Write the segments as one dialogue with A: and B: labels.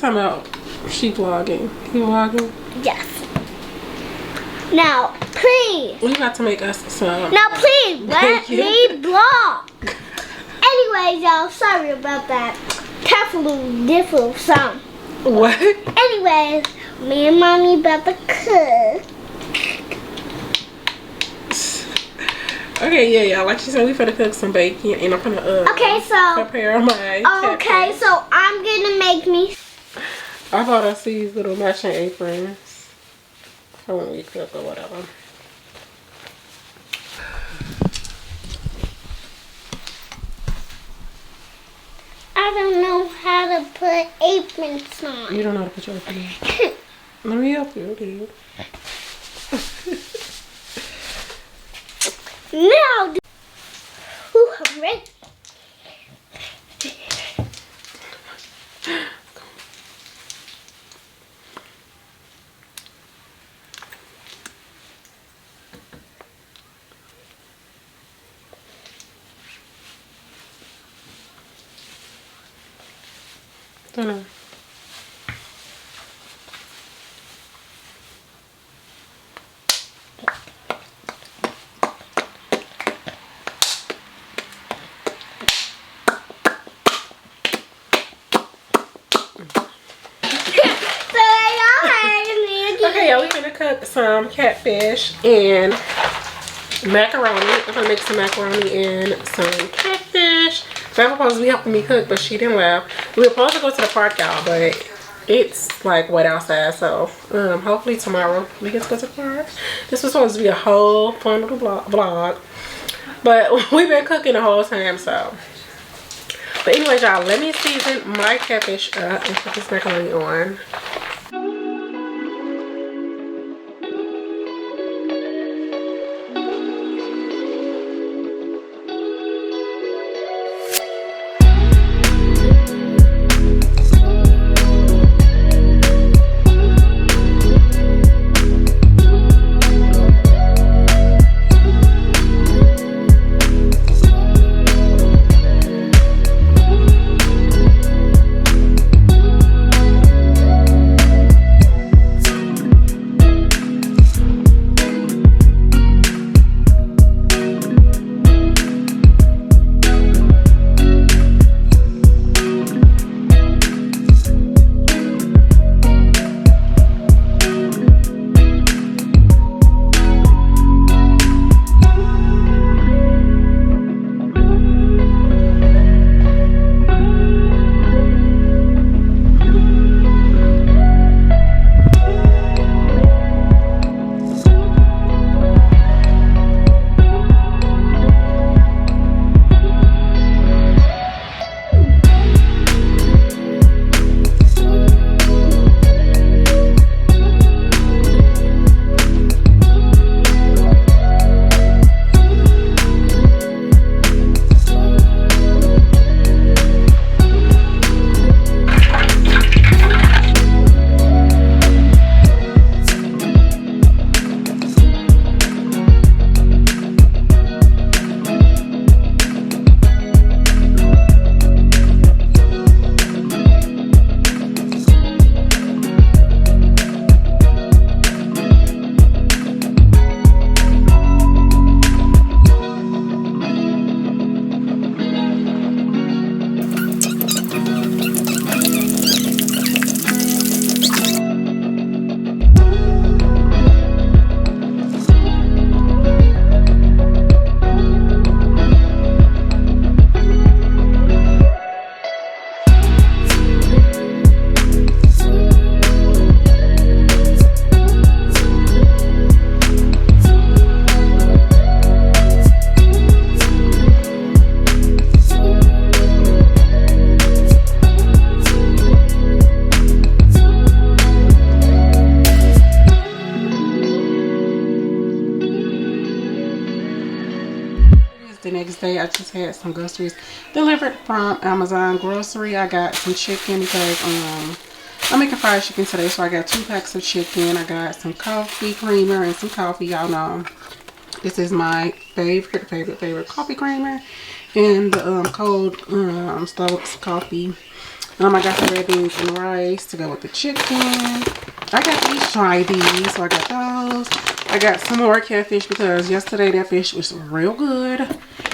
A: talking about she vlogging. You vlogging?
B: Yes. Now, please.
A: We got to make us some.
B: Now, please let me vlog. Anyways, y'all, sorry about that. Different sound.
A: What?
B: Anyways, me and mommy about to cook.
A: Okay, yeah, y'all. Like she said, we finna cook some bacon, and I'm finna prepare my.
B: Okay, so I'm gonna make me.
A: I bought us these little matching aprons for when we cook or whatever.
B: I don't know how to put aprons on.
A: You don't know how to put your apron on. Let me help you, dude.
B: Now, ooh, I'm ready.
A: Don't know. Okay, yeah, we're gonna cook some catfish and macaroni. I'm gonna make some macaroni and some catfish. That was supposed to be helping me cook, but she didn't laugh. We were supposed to go to the park, y'all, but it's like wet outside, so hopefully tomorrow we get to go to the park. This was supposed to be a whole fun little vlog, but we've been cooking the whole time, so. But anyways, y'all, let me season my catfish up and put this macaroni on. The next day, I just had some groceries delivered from Amazon grocery. I got some chicken because I'm making fried chicken today, so I got 2 packs of chicken. I got some coffee creamer and some coffee. Y'all know this is my favorite coffee creamer, and the cold Starbucks coffee. I got the red beans and rice to go with the chicken. I got these try these, so I got those. I got some more catfish because yesterday that fish was real good.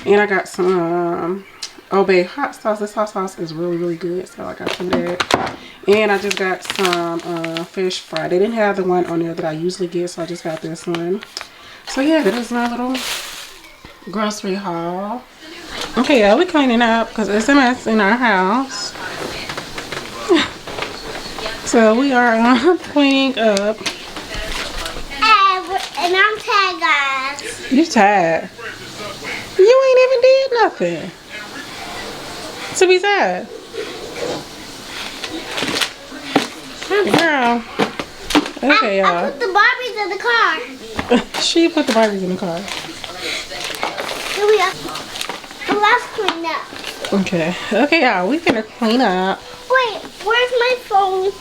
A: And I got some Obey hot sauce. This hot sauce is really good, so I got some of that. And I just got some fish fry. They didn't have the one on there that I usually get, so I just got this one. So yeah, that is my little grocery haul. Okay, yeah, we're cleaning up because it's a mess in our house. So we are cleaning up.
B: And I'm tired, guys.
A: You tired? You ain't even did nothing to be tired. Girl. Okay, y'all.
B: I put the Barbies in the car.
A: She put the Barbies in the car.
B: Here we are. Let's clean up.
A: Okay. Okay, y'all. We finna clean up.
B: Wait, where's my phone?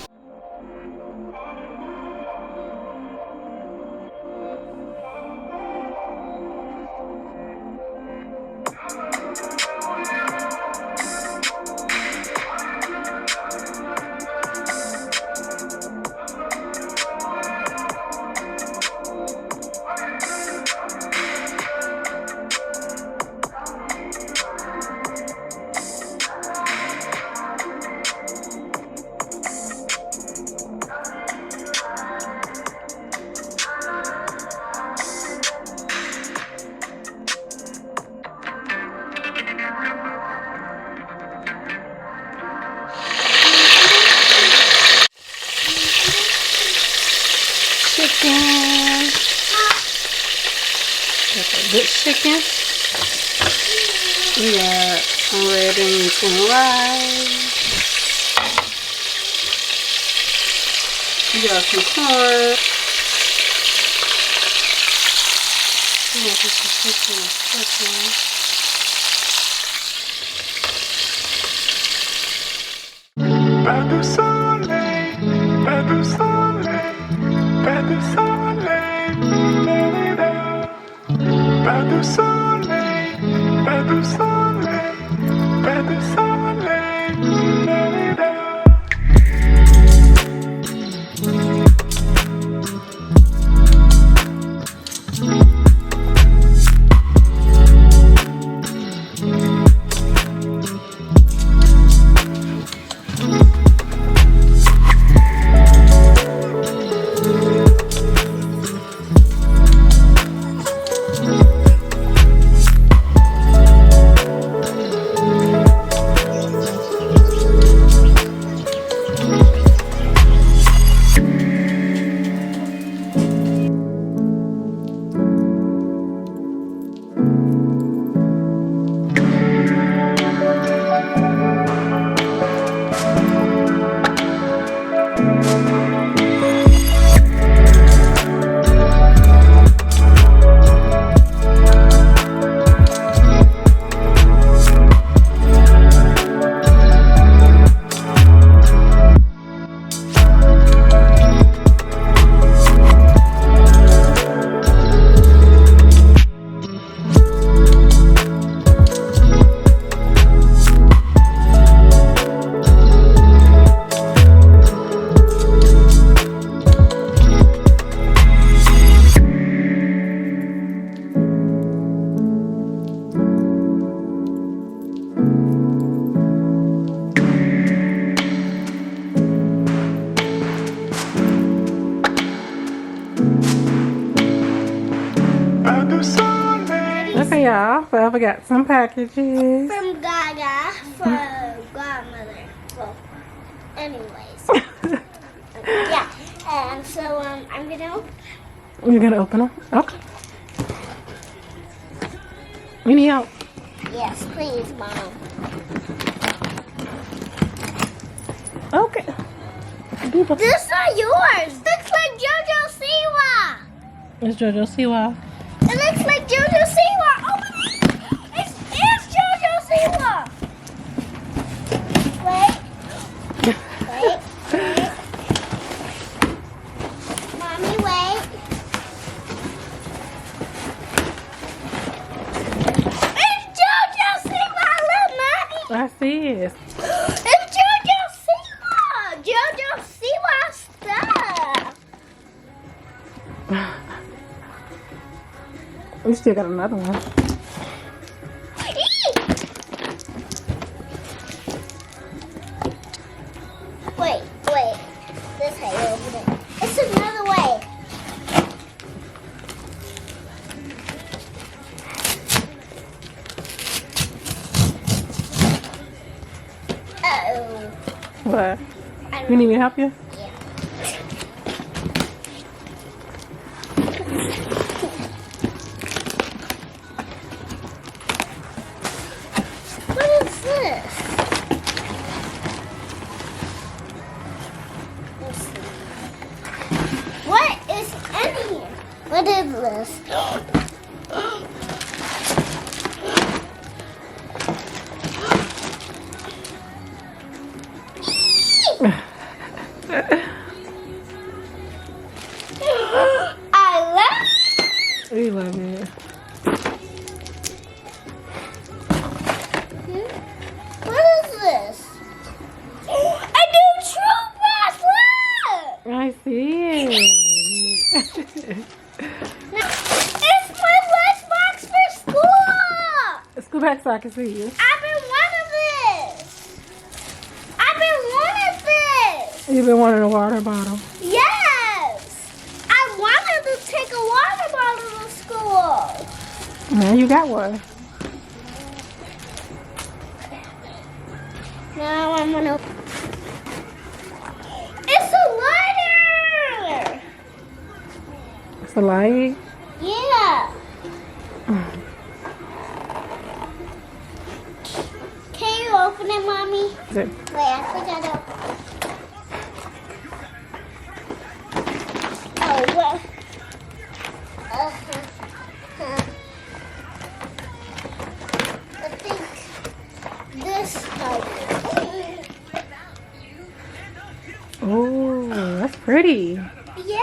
A: Chicken. That's a good chicken. We got some red beans and rice. We got some corn. We got some chicken and chicken.
C: Pas de soleil, pas de soleil, pas de soleil, pas de soleil, pas de soleil, pas de soleil, pas de soleil.
A: Okay, y'all. So I got some packages.
B: From Gaga, from Godmother. Well, anyways. Yeah. And so I'm gonna open.
A: You're gonna open them? Okay. We need help.
B: Yes, please, Mom.
A: Okay. People.
B: These are yours. Looks like JoJo Siwa.
A: It's JoJo Siwa.
B: It looks like JoJo Siwa. Open it. It's JoJo Siwa. Wait. Mommy, wait. It's JoJo Siwa. Look, Mommy.
A: I see it.
B: It's JoJo
A: still got another one.
B: Wait. This way over there. It's another way. Uh-oh.
A: What? You need me to help you?
B: Yeah. What is this? Let's see. What is in here? What is this? I love it.
A: We love it.
B: What is this? A new true bracelet!
A: I see it.
B: It's my lunchbox for school!
A: Scoot back so I can see you.
B: I've been wanting this! I've been wanting this!
A: You've been wanting a water bottle.
B: Yes! I wanted to take a water bottle to school!
A: Now you got one.
B: Now I'm gonna... It's a lighter!
A: It's a light.
B: Yeah! Can you open it, Mommy?
A: Good.
B: Wait, I think I don't. Oh, what? I think this helps.
A: Oh, that's pretty.
B: Yeah.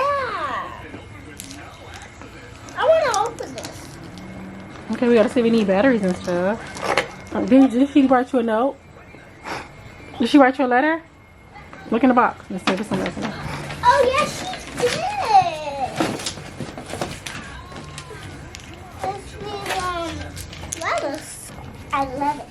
B: I want to open this.
A: Okay, we gotta see if we need batteries and stuff. Did she write you a note? Did she write you a letter? Look in the box. Let's see if it's something else.
B: Oh, yes, she did. Let's leave lettuce. I love it.